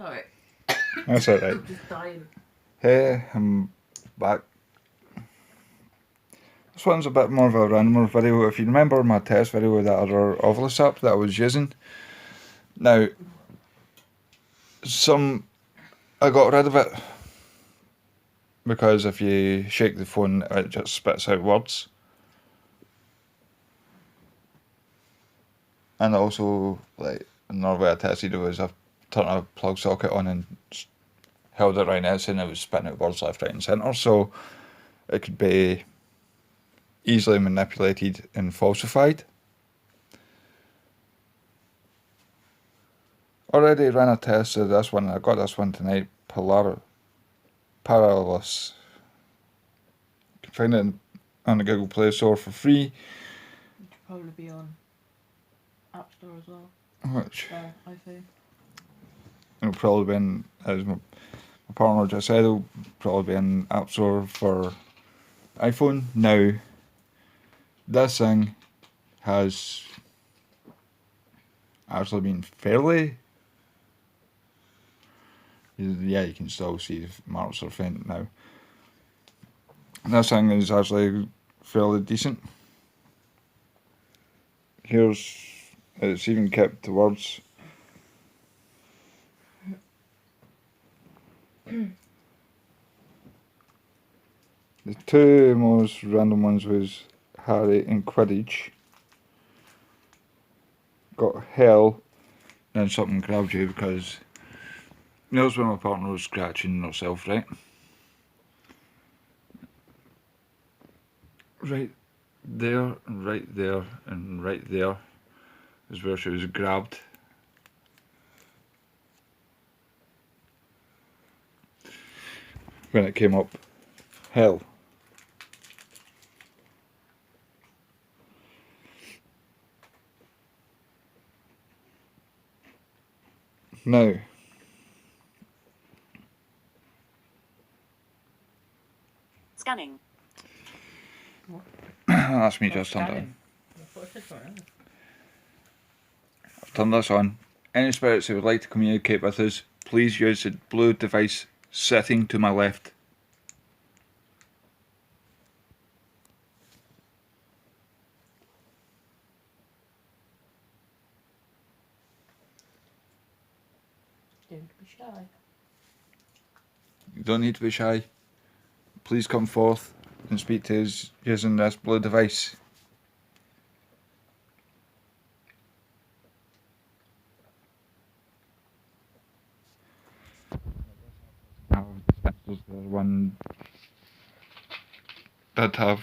Sorry. That's alright. I'm just dying. Hey, I'm back. This one's a bit more of a randomer video. If you remember my test video with that other Ovilus app that I was using, now, I got rid of it because if you shake the phone, it just spits out words. And also, like, another way I tested it was I turned a plug socket on and held it right next to it and it was spitting out words left, right and centre. So it could be easily manipulated and falsified. Already ran a test of this one. I got this one tonight. Parallels. You can find it on the Google Play Store for free. It should probably be on App Store as well. Which I think. it'll probably be in, as my partner just said, it'll probably be in App Store for iPhone. Now, this thing has actually been fairly. Yeah, you can still see the marks are faint now. This thing is actually fairly decent. It's even kept the words. The two most random ones was Harry and Quidditch. Got hell, then something grabbed you because that was when my partner was scratching herself, right? Right there, and right there, and right there is where she was grabbed. When it came up, hell. Now, Scanning. that's me just turned on. I've turned this on. Any spirits who would like to communicate with us, please use the blue device sitting to my left. Don't be shy. You don't need to be shy. Please come forth and speak to us using this blue device. Now, the one did have,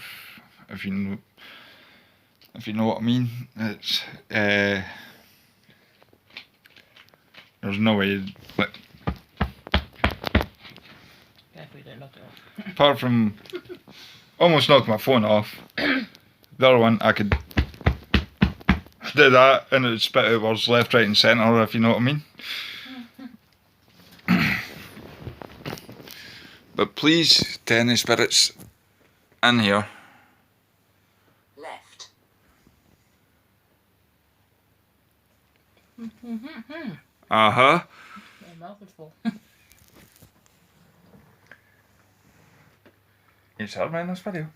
if you know what I mean, it's there's no way, like, Carefully, don't knock it off. apart from almost knocked my phone off, the other one I could do that and it would spit out words left, right and centre, if you know what I mean. But please, to any spirits in here, Left. uh-huh, My mouth is full. you saw me in this video.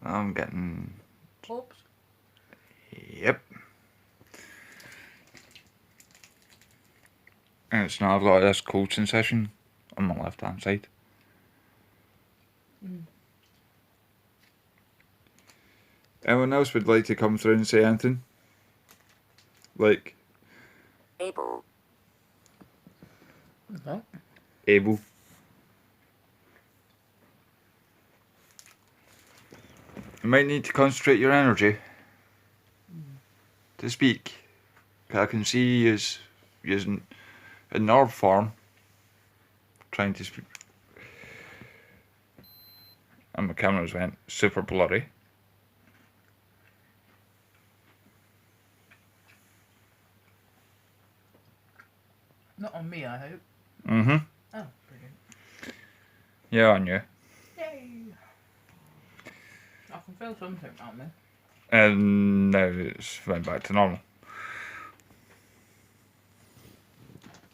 I'm getting, Oops. yep. And it's now I've got this cold sensation on my left hand side. Anyone else would like to come through and say anything? Like, Able. Okay. able. You might need to concentrate your energy to speak. I can see you using a nerve form trying to speak. And my cameras went super blurry. Not on me, I hope. Mm-hmm. Oh, brilliant. Yeah, on you. Yay! I can feel something on me. And now it's went back to normal.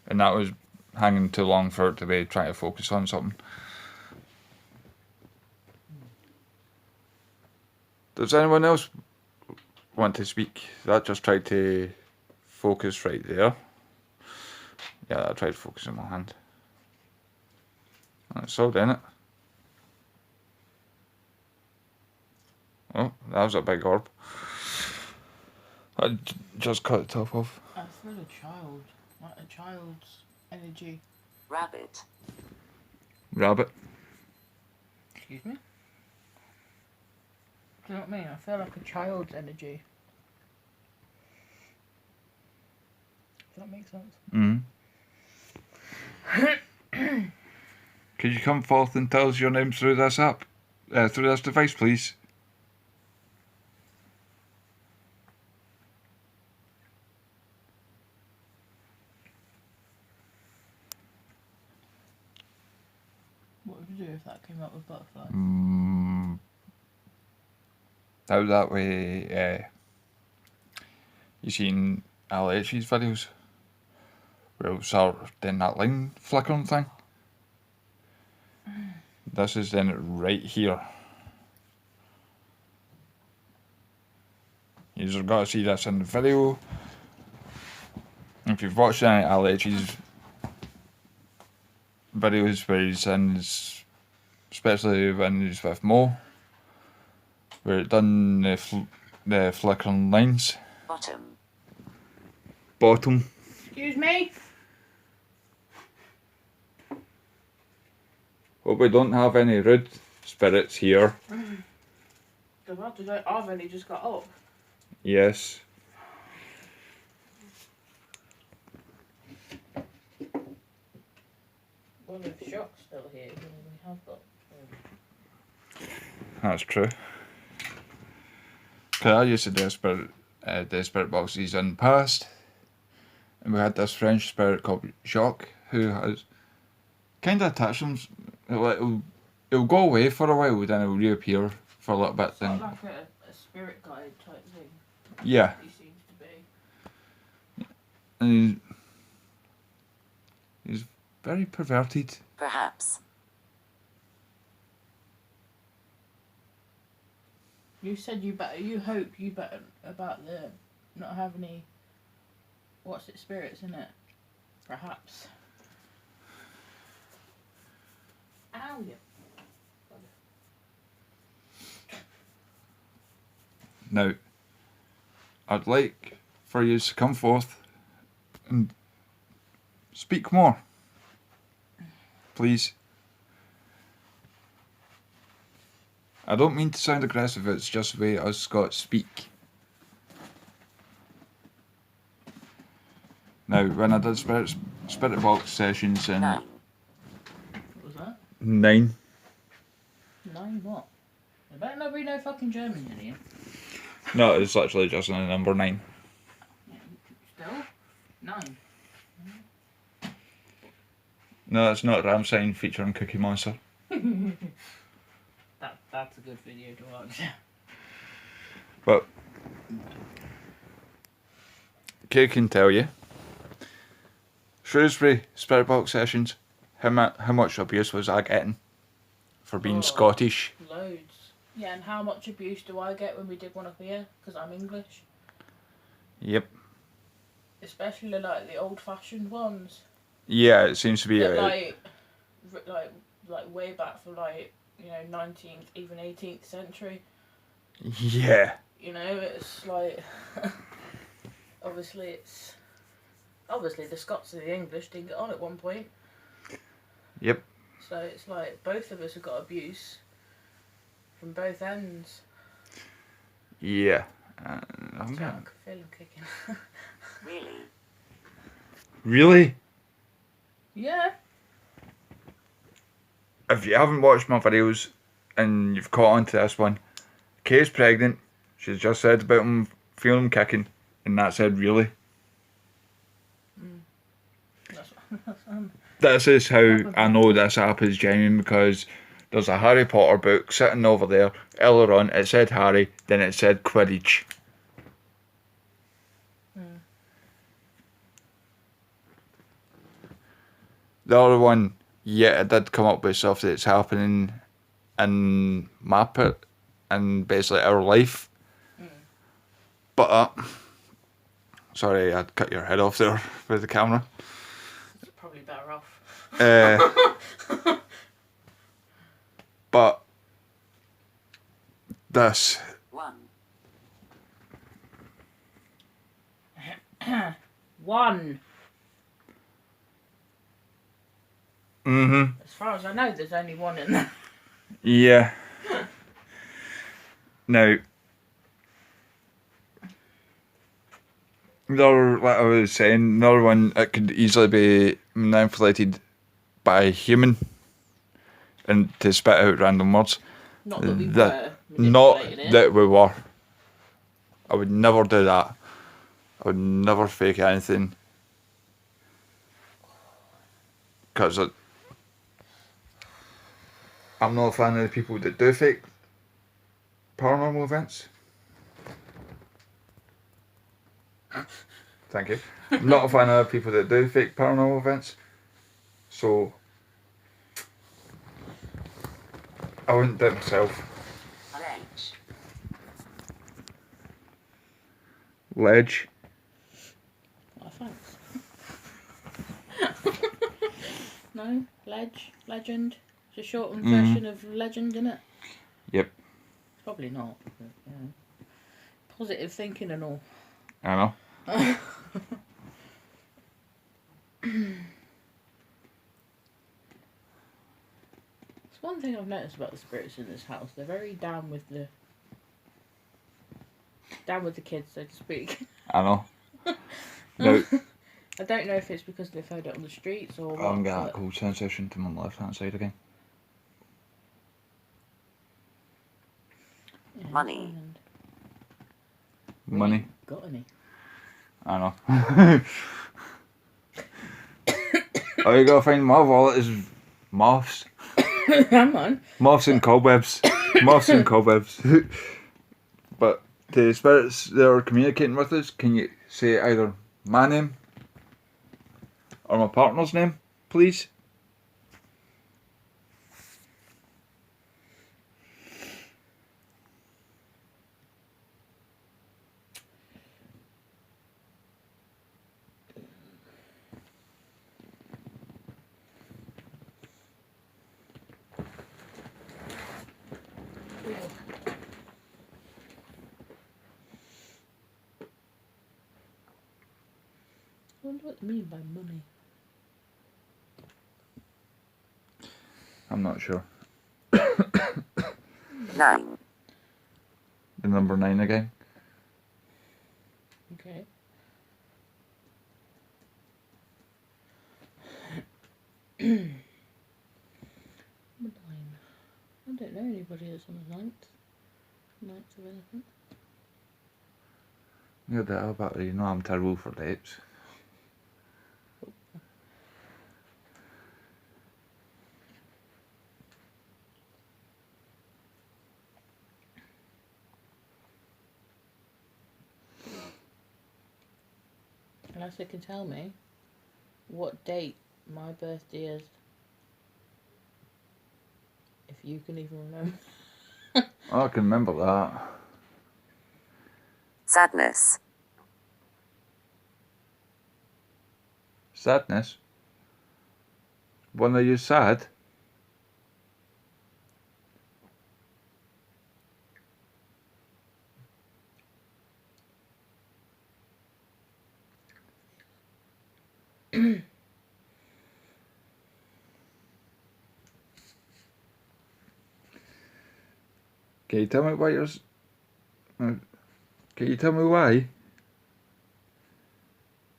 And that was hanging too long for it to be trying to focus on something. Does anyone else want to speak? That just tried to focus right there. Yeah, I tried to focus on my hand. That's all, didn't it? Oh, that was a big orb. I just cut the top off. I feel a child. Like a child's energy. Rabbit. Rabbit. Excuse me? Do you know what I mean? I feel like a child's energy. Does that make sense? Could you come forth and tell us your name through this app? Through this device, please? What would you do if that came up with butterfly? How that way, you seen LH's videos? Where it'll start doing that line flickering thing? This is then right here. You've got to see this in the video. If you've watched any LH's videos where he's in his, especially when he's with Mo, where it done the flickering lines. Bottom. Excuse me? Hope we don't have any rude spirits here. I've only just got up. Yes. Well, if Shock's still here, then we have got. That's true. Cause I used to do spirit boxes in the past, and we had this French spirit called Jacques, who has kind of attached them. It'll go away for a while, then it'll reappear for a little bit. It's like a spirit guide type thing. Yeah. He seems to be. And he's very perverted. Perhaps. You said you hope you better about the not have any. What's it? Spirits in it. Perhaps. Ow, you. Now, I'd like for you to come forth and speak more, please. I don't mean to sound aggressive, it's just the way us Scots speak. Now, when I did spirit box sessions in 9. What was that? 9, 9 what? There better not be no fucking German in here. no, it's literally just a number 9. Yeah, still? 9. No, it's not Ramstein featuring Cookie Monster. That's a good video to watch. But Kay can tell you, Shrewsbury spirit box sessions, how much abuse was I getting for being Scottish? Loads. Yeah, and how much abuse do I get when we did one up here? Because I'm English. Yep. Especially like the old-fashioned ones. Yeah, it seems to be That, like way back from 19th, even 18th century. yeah. You know, it's like obviously the Scots and the English didn't get on at one point. Yep. So it's like both of us have got abuse from both ends. Yeah. I'm feel him kicking. Really? Really? Yeah. If you haven't watched my videos and you've caught on to this one, Kay's pregnant. She's just said about him feeling kicking, and that said really. That's This is how I know this app is genuine, because There's a Harry Potter book sitting over there. Earlier on, it said Harry, then it said Quidditch. The other one, yeah, it did come up with stuff that's happening in and basically our life. But, sorry, I'd cut your head off there with the camera. It's probably better off. But this, 1. 1. mm-hmm, As far as I know, there's only one in there. yeah. Now, like I was saying, another one, it could easily be manipulated by a human and to spit out random words. Not that we That- were Not manipulating it. that we were. I would never do that. I would never fake anything. Because I'm not a fan of the people that do fake paranormal events. Thank you. I'm not a fan of people that do fake paranormal events. So I wouldn't do it myself. Ledge. Ledge. Oh, thanks. No? Ledge? Legend? It's a shortened version of legend, isn't it? Yep. Probably not. But, positive thinking and all. I know. It's one thing I've noticed about the spirits in this house. They're very down with the kids, so to speak. I know. No, I don't know if it's because they've heard it on the streets or what. I'm getting but- that cold sensation to my left hand side again. Yeah, Money. and- Money. Got any? I know. All you gotta find in my wallet is moths. Come on. Moths and cobwebs. Moths and cobwebs. But the spirits that are communicating with us, can you say either my name or my partner's name, please? I wonder what they mean by money. I'm not sure. 9. The number 9 again. Okay. Number 9. I don't know anybody that's on the 9th. 9th of anything. You're the hell about it. You know I'm terrible for dates. Unless they can tell me what date my birthday is. If you can even remember. Oh, I can remember that. Sadness. Sadness. When are you sad? Can you tell me why you're... Can you tell me why?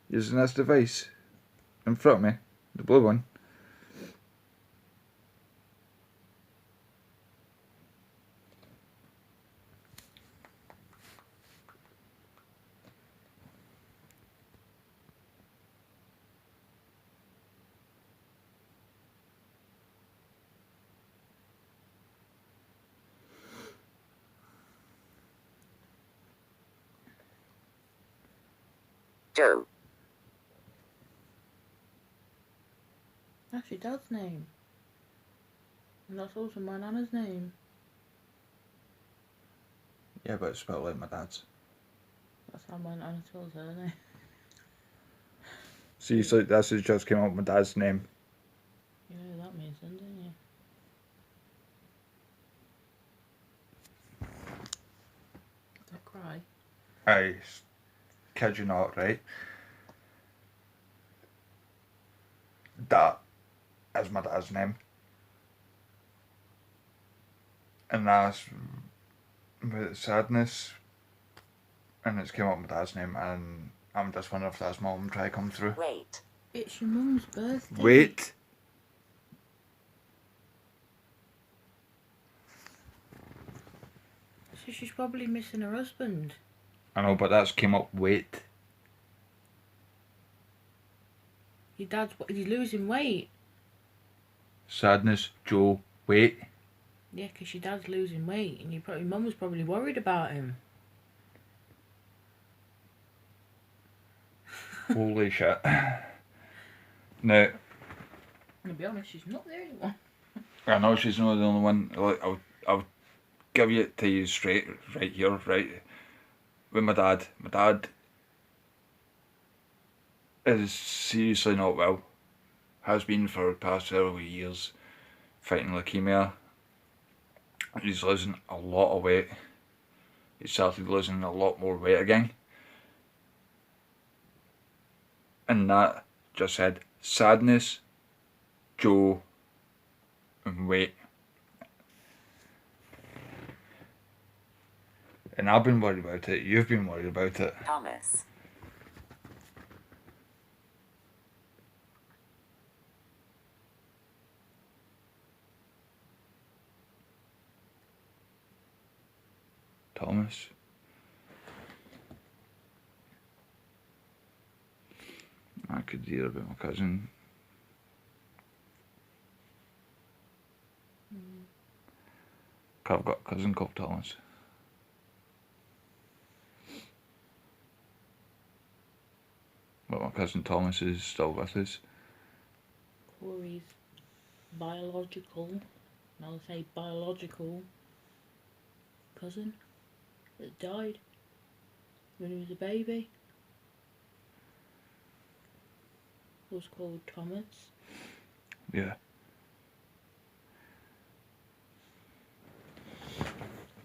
Using this device in front of me, the blue one. Joe. That's your dad's name. And that's also my nana's name. Yeah, but it's spelled like my dad's. That's how my nana spells her name. See, so that's just came up with my dad's name. You know what that means then, don't you? Don't cry. I kid you not, right? That is my dad's name. And that's with sadness. And it's came up with my dad's name, and I'm just wondering if that's mum trying to come through. Wait. It's your mum's birthday. Wait. So she's probably missing her husband. I know, but that's came up. Wait. Your dad's he's losing weight. Sadness, Joe. Wait. Yeah, 'cause your dad's losing weight, and your mum was probably worried about him. Holy shit. Now, To be honest, she's not the only one. I know she's not the only one. Like, I'll give it to you straight, right here, right. With my dad is seriously not well. Has been for the past several years, fighting leukemia. He's losing a lot of weight. He started losing a lot more weight again. And that just said sadness, Joe, and weight. And I've been worried about it. You've been worried about it. Thomas. Thomas. I could hear about my cousin. I've got a cousin called Thomas. But my cousin Thomas is still with us. Corey's biological, and I'll say biological, cousin that died when he was a baby was called Thomas. Yeah.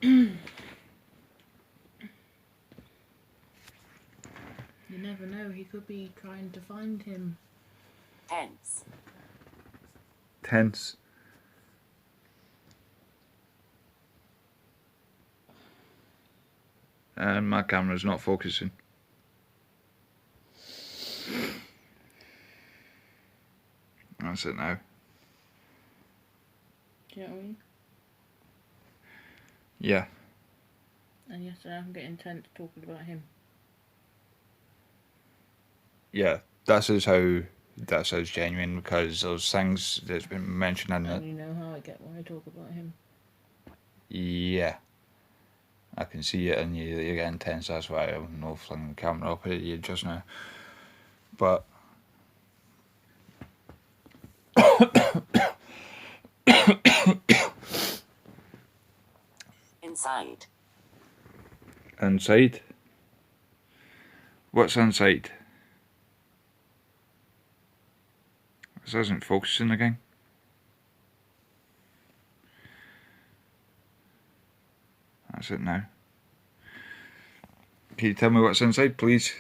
You never know, he could be trying to find him. Tense. Tense. And my camera's not focusing. That's it now. Do you know what I mean? Yeah. And yesterday I'm getting tense talking about him. Yeah. This is genuine, because those things that's been mentioned in And it. you know how I get when I talk about him. Yeah. I can see it in you that you're getting tense. That's why I'm not flinging the camera up at you just now. But Inside. inside. What's inside? This isn't focusing again. That's it now. Can you tell me what's inside, please?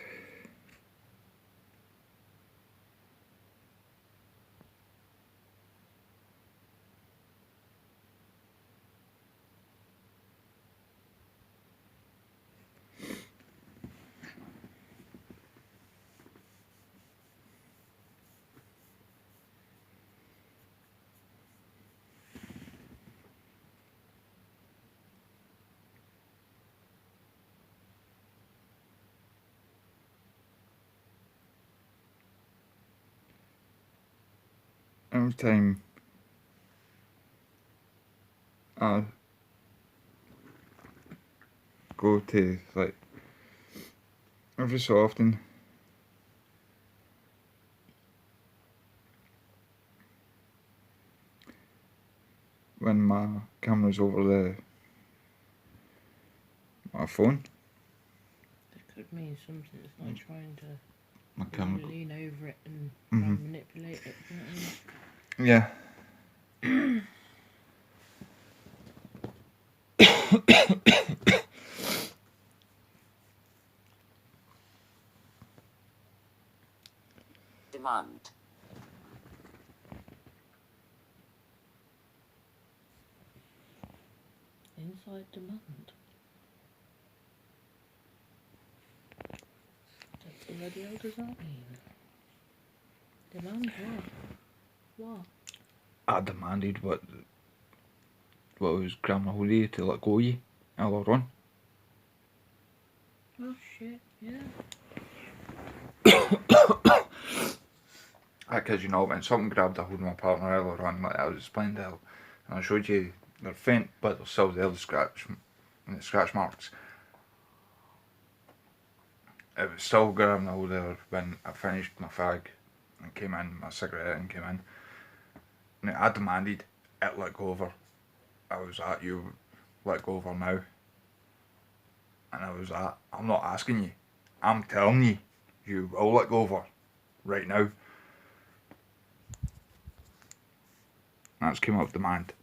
Every time I go to, like, every so often when my camera's over my phone. It could mean something's not trying to My camera. really lean over it and Mhm. manipulate it. You know what I mean? Yeah. Demand. Inside demand. What the bloody hell does that mean? Demand what? What? I demanded what was Grandma Holy to let go of you earlier on. Oh shit, yeah. Because you know, when something grabbed a hold of my partner earlier on, like I was explaining to her, and I showed you they're faint, but they're still there, the scratch marks. It was still grabbing a hold of her when I finished my fag and came in, my cigarette and came in. And I demanded it let go of her. I was like, you let go of her now. And I was like, I'm not asking you. I'm telling you, you will let go of her right now. That's came up demand.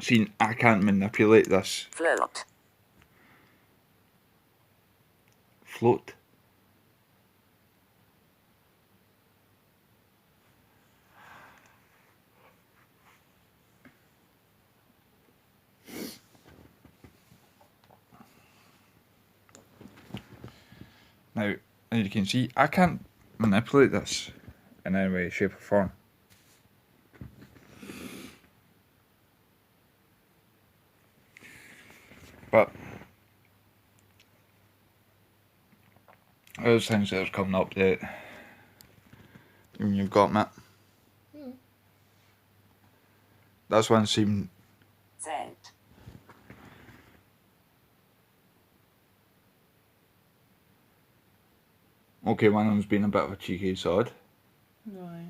See, I can't manipulate this. Float. Float. Now, as you can see, I can't manipulate this in any way, shape or form. But there's things that are coming up that you've got, Matt. This one seemed Z. okay. One of them's been a bit of a cheeky sod. Right.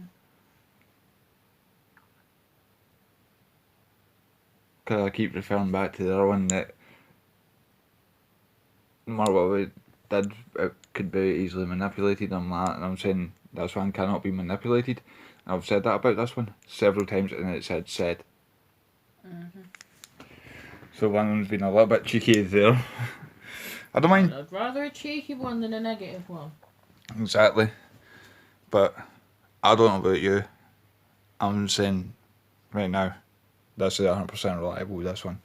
Because I keep referring back to the other one that no matter what we did, it could be easily manipulated and that. And I'm saying this one cannot be manipulated. And I've said that about this one several times, and it said. So one of them's been a little bit cheeky there. I don't mind. I'd rather a cheeky one than a negative one. Exactly. But I don't know about you. I'm saying right now, this is 100% reliable, this one.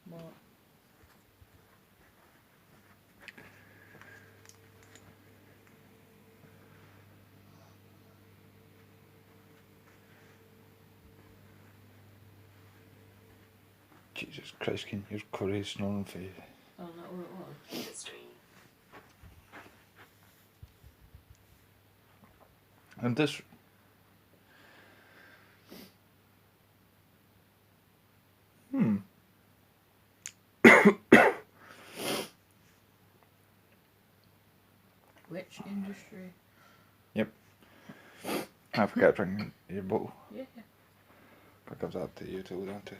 What? Jesus Christ, can you hear Corey snoring for you? Oh, is that what it was? Industry. And this... Which industry? Yep. I forgot to bring your bottle. Yeah. I'll give that to you to hold on to.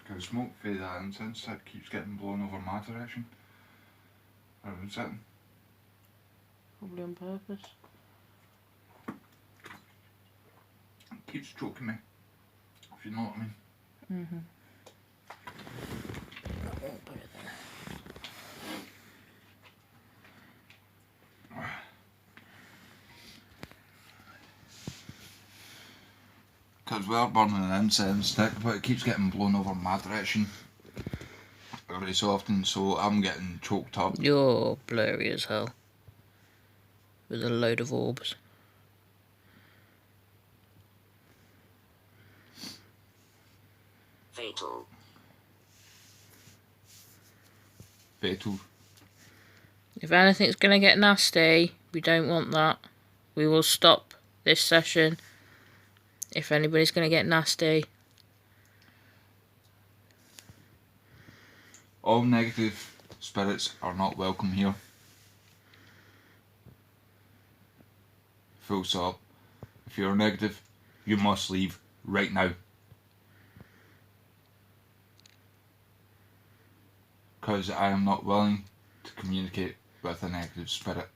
Because smoke for that incense that keeps getting blown over my direction. Where I'm sitting. Probably on purpose. It keeps choking me. If you know what I mean. Mm-hmm. I won't put it there. Because we're burning an incense stick, but it keeps getting blown over my direction every so often, so I'm getting choked up. You're blurry as hell. With a load of orbs. Fatal. Fatal. If anything's going to get nasty, we don't want that. We will stop this session if anybody's going to get nasty. All negative spirits are not welcome here. Full stop. If you're negative, you must leave right now. Because I am not willing to communicate with a negative spirit.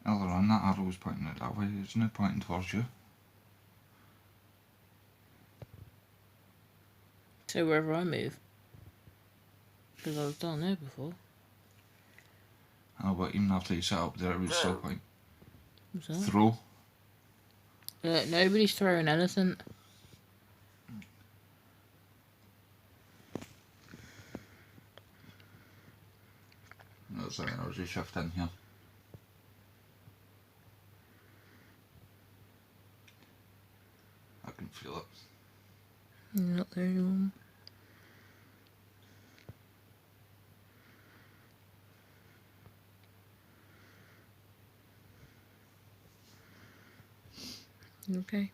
Earlier on, that arrow was pointing it that way, isn't it? Pointing towards you. So wherever I move. Because I was down there before. Oh, but even after you set up there, it would still point. What's that? Throw. Nobody's throwing anything. That's an energy shift in here. I can feel it. You're not the only one. Okay.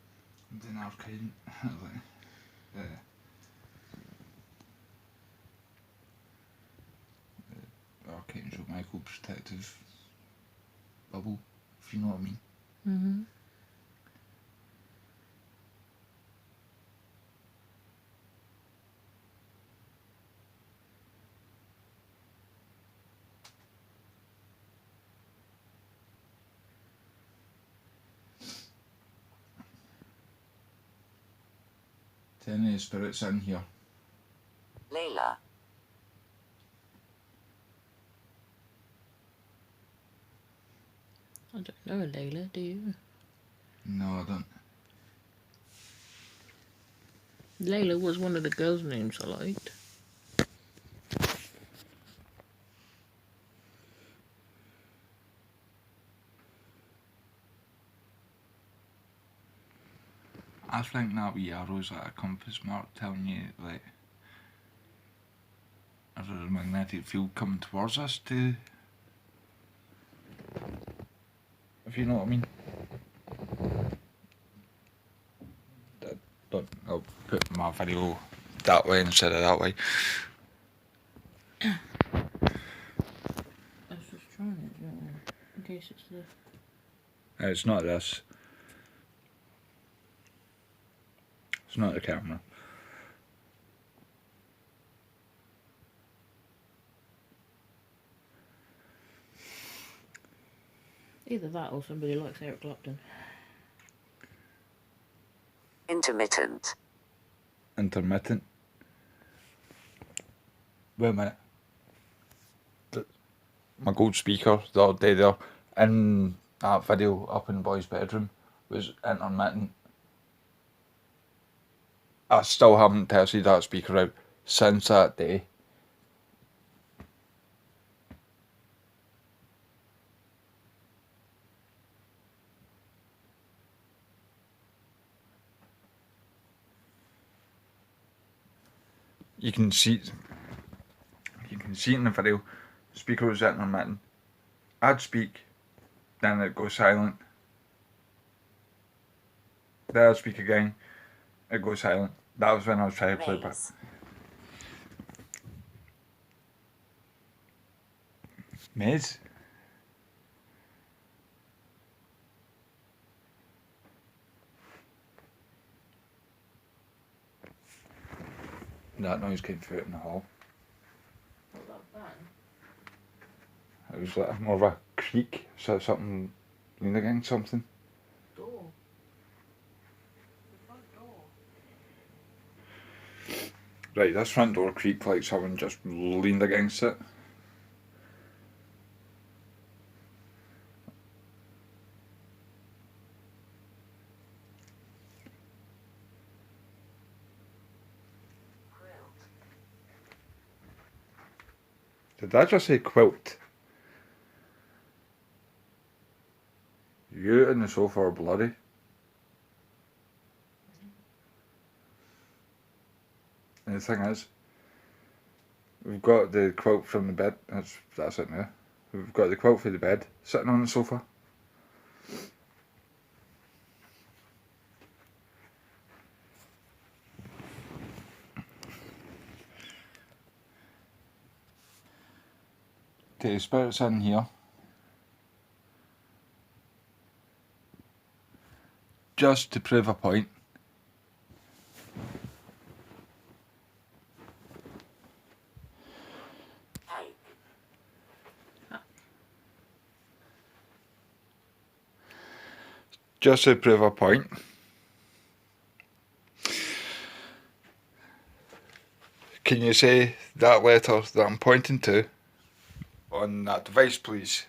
The arcane. Archangel Michael protective bubble, if you know what I mean. Mm-hmm. Any spirits in here. Layla. I don't know a Layla, do you? No, I don't. Layla was one of the girls' names I liked. I think that wee arrow's like a compass mark telling you, like, there's a magnetic field coming towards us to, if you know what I mean. I'll put my video that way instead of that way. I was just trying it, in case it's the... It's not this. It's not the camera. Either that or somebody likes Eric Clapton. Intermittent. Intermittent. Wait a minute. My gold speaker the other day there in that video up in the boy's bedroom was intermittent. I still haven't tested that speaker out since that day. You can see in the video, speaker was intermittent. I'd speak, then it'd go silent. Then I'd speak again, it'd go silent. That was when I was trying to play back. Maze? That noise came through it in the hall. What about bang? It was like more of a creak, so something leaned against something. Door. The front door. Right, this front door creaked like someone just leaned against it. Did I just say quilt? on the sofa are bloody. And the thing is, we've got the quilt from the bed. That's it now. We've got the quilt for the bed sitting on the sofa. The spirits in here. Just to prove a point. Just to prove a point. Can you say that letter that I'm pointing to on that device, please?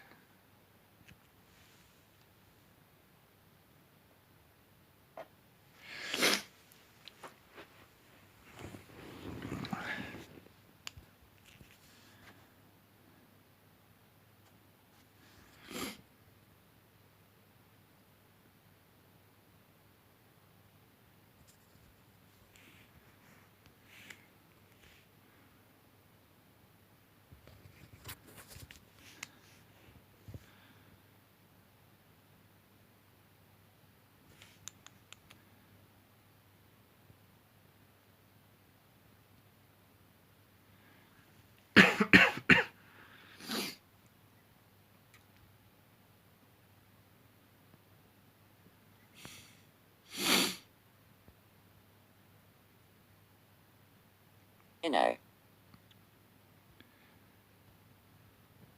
You know.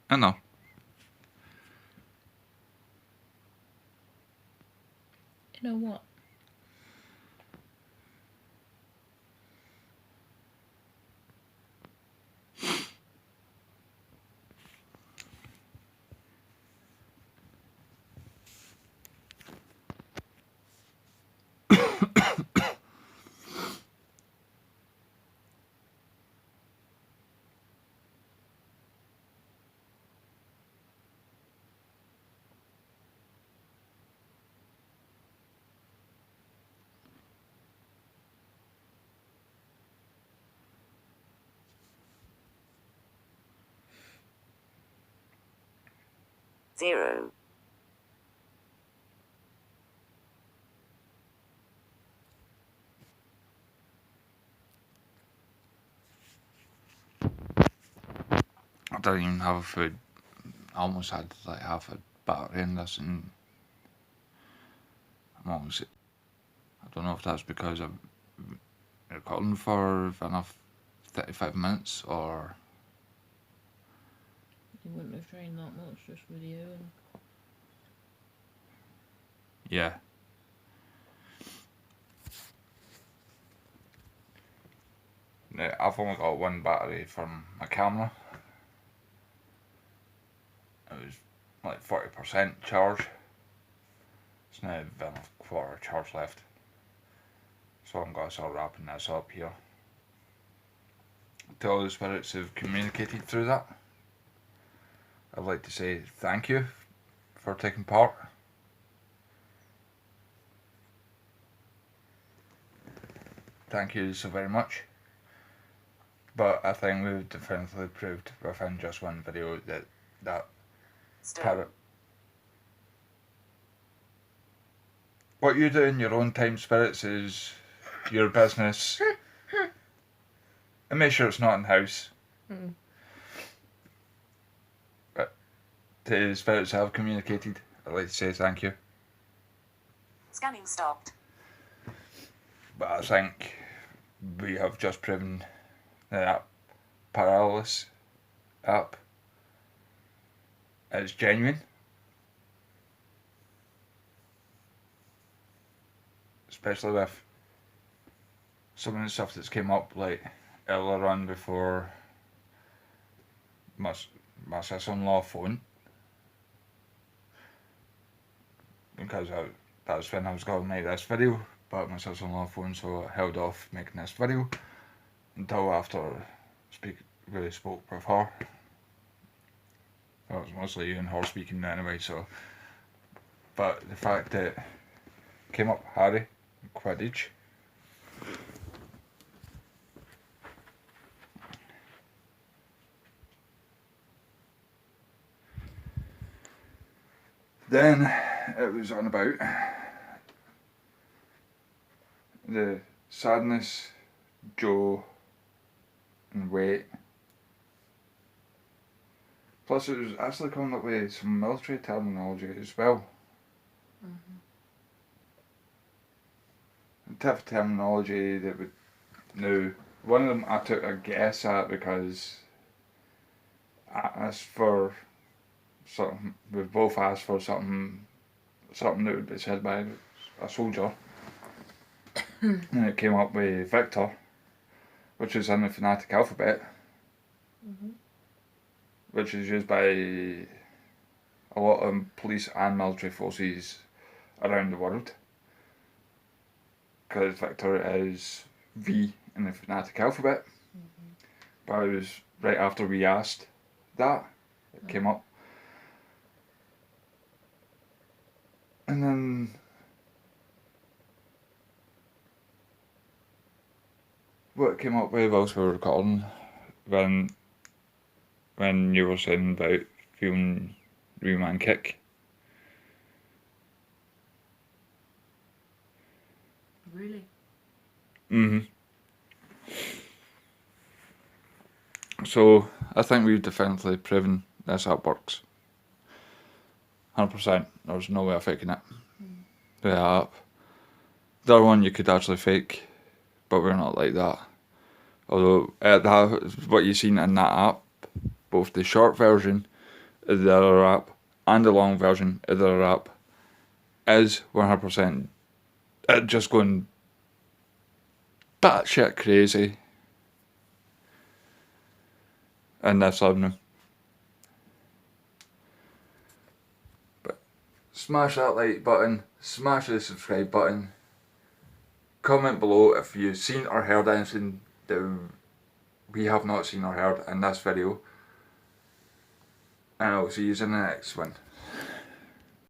I know. You know what? Zero. I don't even have food. I almost had like half a battery in this, and I'm almost. I don't know if that's because I'm recording for enough 35 minutes or. You wouldn't have trained that much just with you. And Yeah. Now, I've only got one battery from my camera. It was like 40% charge. It's now about a quarter charge left. So I'm going to start wrapping this up here. To all the spirits who've communicated through that, I'd like to say thank you for taking part. Thank you so very much. But I think we've definitively proved within just one video that parrot. What you do in your own time, spirits, is your business. And make sure it's not in house. But to the spirits who have communicated, I'd like to say thank you. Scanning stopped. But I think we have just proven that Paralysis app is genuine. Especially with some of the stuff that's came up like earlier on before my sister-in-law phone. Because that's when I was going to make this video, but my sister-in-law phone, so I held off making this video until after really spoke with her. Well, it was mostly you and her speaking anyway, so But the fact that it came up Harry, Quidditch. Then it was on about the sadness, Joe, and weight. Plus, it was actually coming up with some military terminology as well. The type of terminology that would. Now, one of them I took a guess at because I asked for something. We both asked for something that would be said by a soldier. And it came up with Victor, which is in the phonetic alphabet, which is used by a lot of police and military forces around the world. Because Victor is V in the phonetic alphabet. But it was right after we asked that, it came up. And then what came up with whilst we were recording, when you were saying about feeling Wee Man kick. Really? So I think we've definitely proven this app works. 100%. There's no way of faking it. The app. The other one you could actually fake, but we're not like that. Although what you've seen in that app, both the short version of the other app and the long version of the other app, is 100% it just going batshit crazy in this living. But smash that like button, smash the subscribe button, comment below if you've seen or heard anything that we have not seen or heard in this video, and I'll see you in the next one.